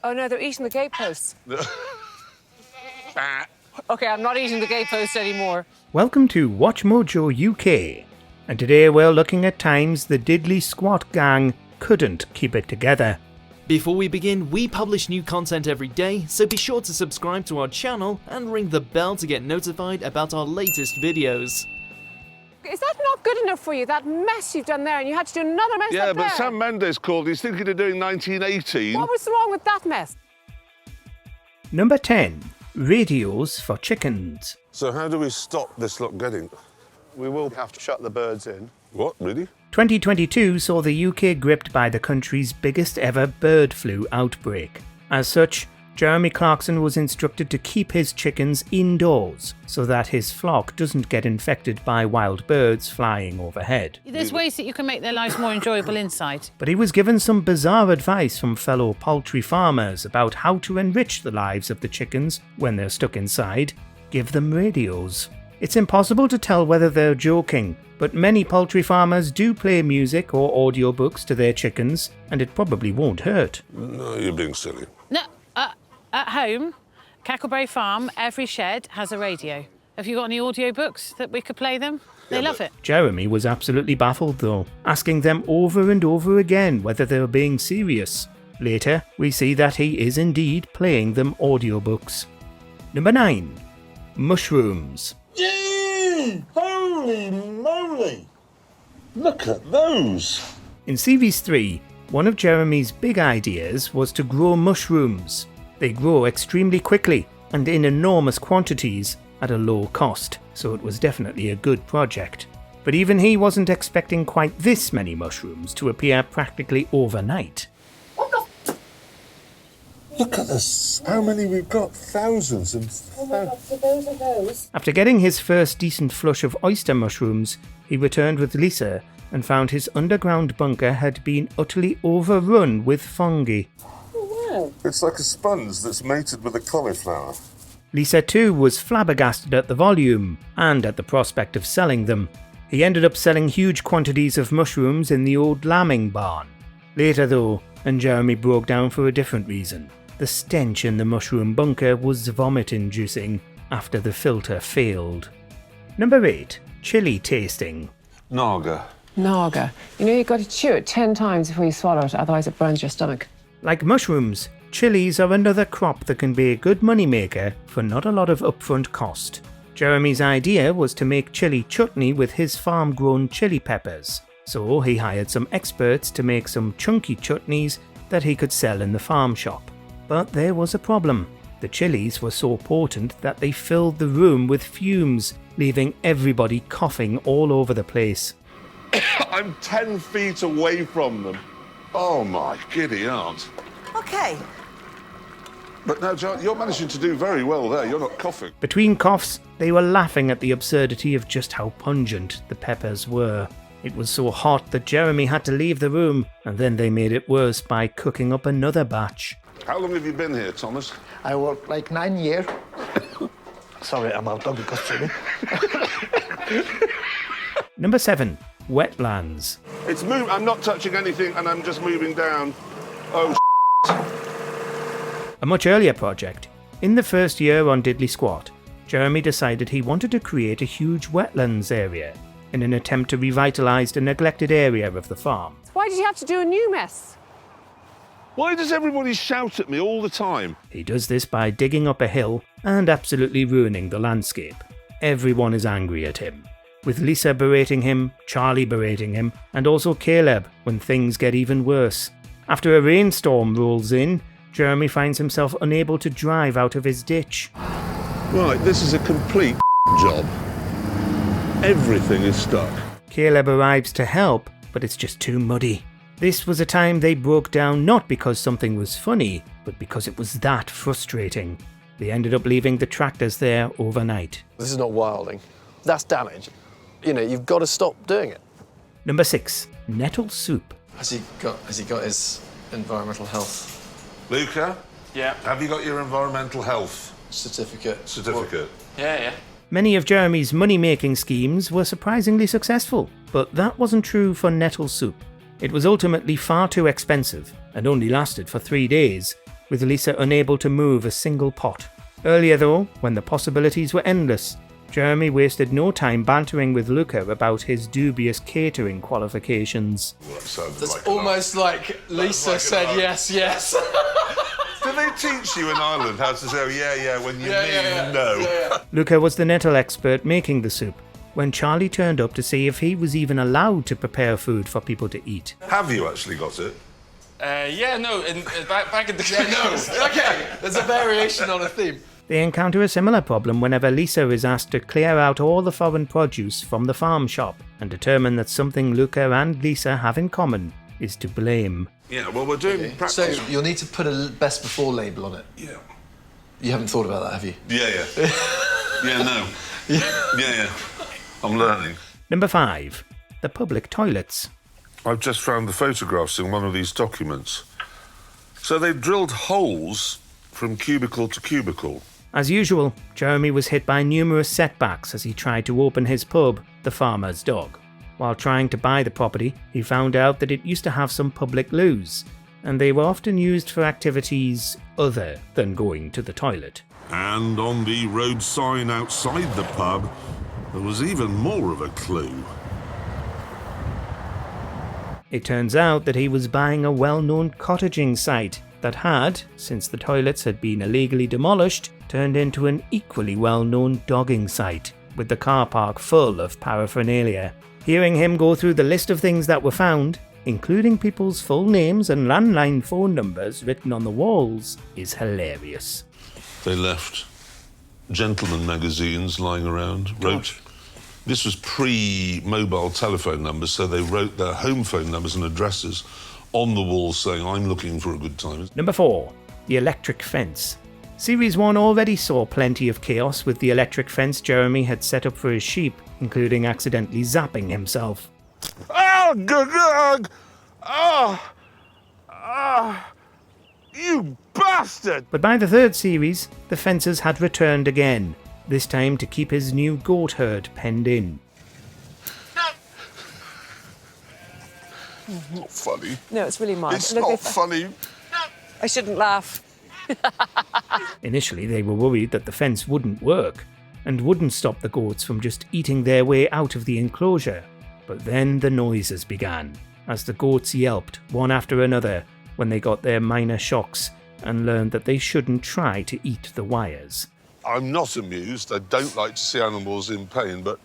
Oh no, they're eating the gateposts. Okay, I'm not eating the gatepost anymore. Welcome to WatchMojo UK, and today we're looking at times the diddly squat gang couldn't keep it together. Before we begin, we publish new content every day, so be sure to subscribe to our channel and ring the bell to get notified about our latest videos. Is that not good enough for you, that mess you've done there, and you had to do another mess up there? Yeah, but Sam Mendes called. He's thinking of doing 1918. What was wrong with that mess? Number 10. Radios for chickens. So how do we stop this lot getting... We will have to shut the birds in. What, really? 2022 saw the UK gripped by the country's biggest ever bird flu outbreak. As such, Jeremy Clarkson was instructed to keep his chickens indoors so that his flock doesn't get infected by wild birds flying overhead. There's ways that you can make their lives more enjoyable inside. But he was given some bizarre advice from fellow poultry farmers about how to enrich the lives of the chickens when they're stuck inside. Give them radios. It's impossible to tell whether they're joking, but many poultry farmers do play music or audiobooks to their chickens, and it probably won't hurt. No, you're being silly. No, at home, Cackleberry Farm, every shed has a radio. Have you got any audiobooks that we could play them? They love it. Jeremy was absolutely baffled though, asking them over and over again whether they were being serious. Later, we see that he is indeed playing them audiobooks. Number 9. Mushrooms. Yay! Holy moly! Look at those! In Series 3, one of Jeremy's big ideas was to grow mushrooms. They grow extremely quickly and in enormous quantities at a low cost, so it was definitely a good project. But even he wasn't expecting quite this many mushrooms to appear practically overnight. Look at this! How many we've got? Thousands and thousands. Oh my God, so those are those. After getting his first decent flush of oyster mushrooms, he returned with Lisa and found his underground bunker had been utterly overrun with fungi. Oh wow. It's like a sponge that's mated with a cauliflower. Lisa too was flabbergasted at the volume and at the prospect of selling them. He ended up selling huge quantities of mushrooms in the old lambing barn. Later though, and Jeremy broke down for a different reason. The stench in the mushroom bunker was vomit-inducing after the filter failed. Number 8. Chili tasting. Naga. Naga. You know, you've got to chew it 10 times before you swallow it, otherwise it burns your stomach. Like mushrooms, chilies are another crop that can be a good moneymaker for not a lot of upfront cost. Jeremy's idea was to make chili chutney with his farm-grown chili peppers, so he hired some experts to make some chunky chutneys that he could sell in the farm shop. But there was a problem. The chilies were so potent that they filled the room with fumes, leaving everybody coughing all over the place. I'm 10 feet away from them. Oh my giddy aunt. Okay. But now, John, you're managing to do very well there. You're not coughing. Between coughs, they were laughing at the absurdity of just how pungent the peppers were. It was so hot that Jeremy had to leave the room, and then they made it worse by cooking up another batch. How long have you been here, Thomas? I worked like 9 years. Sorry, I'm out of the costume. Number 7. Wetlands. It's move. I'm not touching anything, and I'm just moving down. Oh, A much earlier project. In the first year on Diddly Squat, Jeremy decided he wanted to create a huge wetlands area in an attempt to revitalise the neglected area of the farm. Why did you have to do a new mess? Why does everybody shout at me all the time? He does this by digging up a hill and absolutely ruining the landscape. Everyone is angry at him, with Lisa berating him, Charlie berating him, and also Caleb when things get even worse. After a rainstorm rolls in, Jeremy finds himself unable to drive out of his ditch. Right, this is a complete job. Everything is stuck. Caleb arrives to help, but it's just too muddy. This was a time they broke down not because something was funny, but because it was that frustrating. They ended up leaving the tractors there overnight. This is not wilding. That's damage. You know, you've got to stop doing it. Number 6. Nettle soup. Has he got his environmental health Luca? Yeah. Have you got your environmental health certificate? Yeah. Many of Jeremy's money-making schemes were surprisingly successful, but that wasn't true for nettle soup. It was ultimately far too expensive and only lasted for 3 days, with Lisa unable to move a single pot. Earlier though, when the possibilities were endless, Jeremy wasted no time bantering with Luca about his dubious catering qualifications. That's almost like Lisa said yes, yes. Do they teach you in Ireland how to say, oh, yeah, when you mean no? Yeah. Luca was the nettle expert making the soup, when Charlie turned up to see if he was even allowed to prepare food for people to eat. Have you actually got it? Back in the no. Okay, there's a variation on a theme. They encounter a similar problem whenever Lisa is asked to clear out all the foreign produce from the farm shop and determine that something Luca and Lisa have in common is to blame. Yeah, well, we're doing practice. So you'll need to put a best before label on it. Yeah. You haven't thought about that, have you? Yeah. Yeah, no. Yeah. I'm learning. Number 5. The public toilets. I've just found the photographs in one of these documents. So they drilled holes from cubicle to cubicle. As usual, Jeremy was hit by numerous setbacks as he tried to open his pub, The Farmer's Dog. While trying to buy the property, he found out that it used to have some public loos, and they were often used for activities other than going to the toilet. And on the road sign outside the pub, there was even more of a clue. It turns out that he was buying a well-known cottaging site that had, since the toilets had been illegally demolished, turned into an equally well-known dogging site, with the car park full of paraphernalia. Hearing him go through the list of things that were found, including people's full names and landline phone numbers written on the walls, is hilarious. They left gentleman magazines lying around, wrote... This was pre-mobile telephone numbers, so they wrote their home phone numbers and addresses on the walls saying, I'm looking for a good time. Number 4. The electric fence. Series 1 already saw plenty of chaos with the electric fence Jeremy had set up for his sheep, including accidentally zapping himself. Oh, good. You bastard! But by the 3rd series, the fences had returned again, this time to keep his new goat herd penned in. Not funny. No, it's really mild. It's not funny. I shouldn't laugh. Initially, they were worried that the fence wouldn't work, and wouldn't stop the goats from just eating their way out of the enclosure. But then the noises began, as the goats yelped one after another when they got their minor shocks and learned that they shouldn't try to eat the wires. I'm not amused. I don't like to see animals in pain, but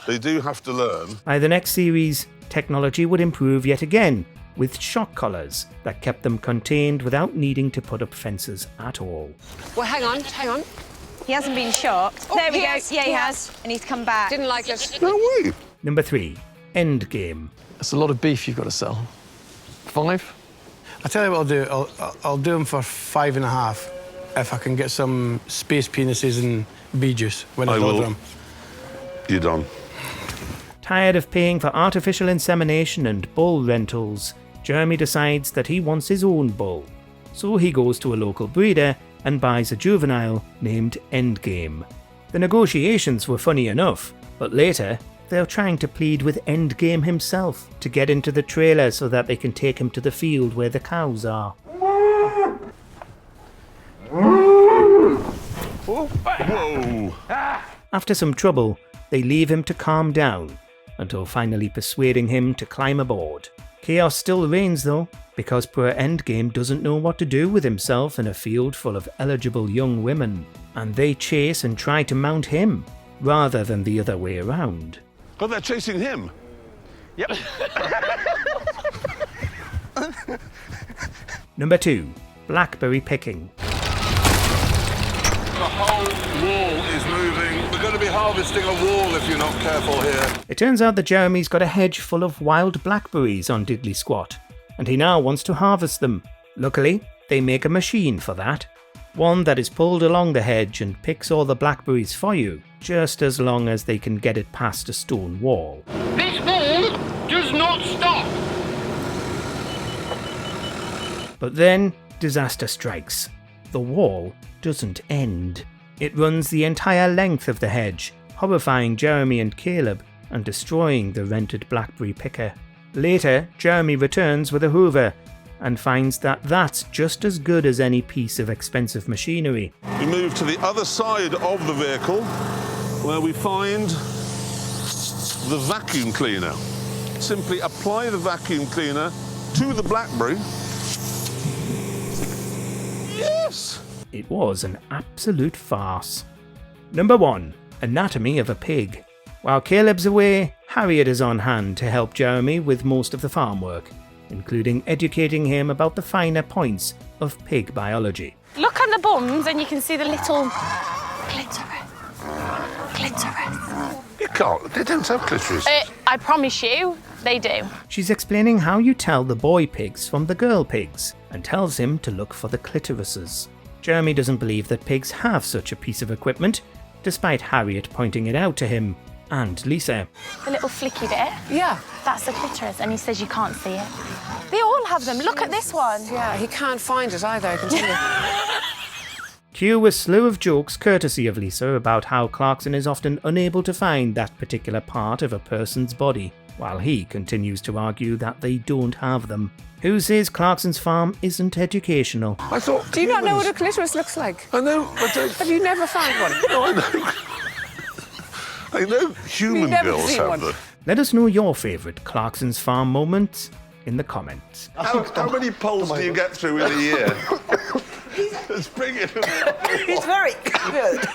they do have to learn. By the next series, technology would improve yet again, with shock collars that kept them contained without needing to put up fences at all. Well, hang on. He hasn't been shocked. Oh, there we he go. has, Yeah, he he has. has. And he's come back. Didn't like it. No way. Number 3. Endgame. That's a lot of beef you've got to sell. 5? I tell you what I'll do. I'll do them for 5.5 if I can get some space penises and bee juice when I deliver them. You're done. Tired of paying for artificial insemination and bull rentals, Jeremy decides that he wants his own bull. So he goes to a local breeder and buys a juvenile named Endgame. The negotiations were funny enough, but later they're trying to plead with Endgame himself to get into the trailer so that they can take him to the field where the cows are. Whoa! After some trouble, they leave him to calm down, until finally persuading him to climb aboard. Chaos still reigns though, because poor Endgame doesn't know what to do with himself in a field full of eligible young women, and they chase and try to mount him, rather than the other way around. But they're chasing him. Yep. Number 2. Blackberry Picking. The whole wall is moving. We're going to be harvesting a wall if you're not careful here. It turns out that Jeremy's got a hedge full of wild blackberries on Diddley Squat, and he now wants to harvest them. Luckily, they make a machine for that. One that is pulled along the hedge and picks all the blackberries for you, just as long as they can get it past a stone wall. This wall does not stop! But then, disaster strikes. The wall doesn't end. It runs the entire length of the hedge, horrifying Jeremy and Caleb and destroying the rented blackberry picker. Later, Jeremy returns with a hoover, and finds that that's just as good as any piece of expensive machinery. We move to the other side of the vehicle where we find the vacuum cleaner. Simply apply the vacuum cleaner to the Blackberry. Yes! It was an absolute farce. Number 1. Anatomy of a pig. While Caleb's away, Harriet is on hand to help Jeremy with most of the farm work, including educating him about the finer points of pig biology. Look on the bums and you can see the little clitoris. You can't. They don't have clitoris. I promise you, they do. She's explaining how you tell the boy pigs from the girl pigs, and tells him to look for the clitorises. Jeremy doesn't believe that pigs have such a piece of equipment, despite Harriet pointing it out to him and Lisa. The little flicky bit. Yeah. That's the clitoris, and he says you can't see it. They all have them. Look at this one. Yeah, he can't find it either, I can tell you. Cue a slew of jokes courtesy of Lisa about how Clarkson is often unable to find that particular part of a person's body, while he continues to argue that they don't have them. Who says Clarkson's farm isn't educational? I thought. Do you not know what a clitoris looks like? I know, I don't. Have you never found one? No, I know. I know human girls have them. Let us know your favourite Clarkson's farm moments in the comments. How many polls do you get through in a year? Let's bring it. He's very good.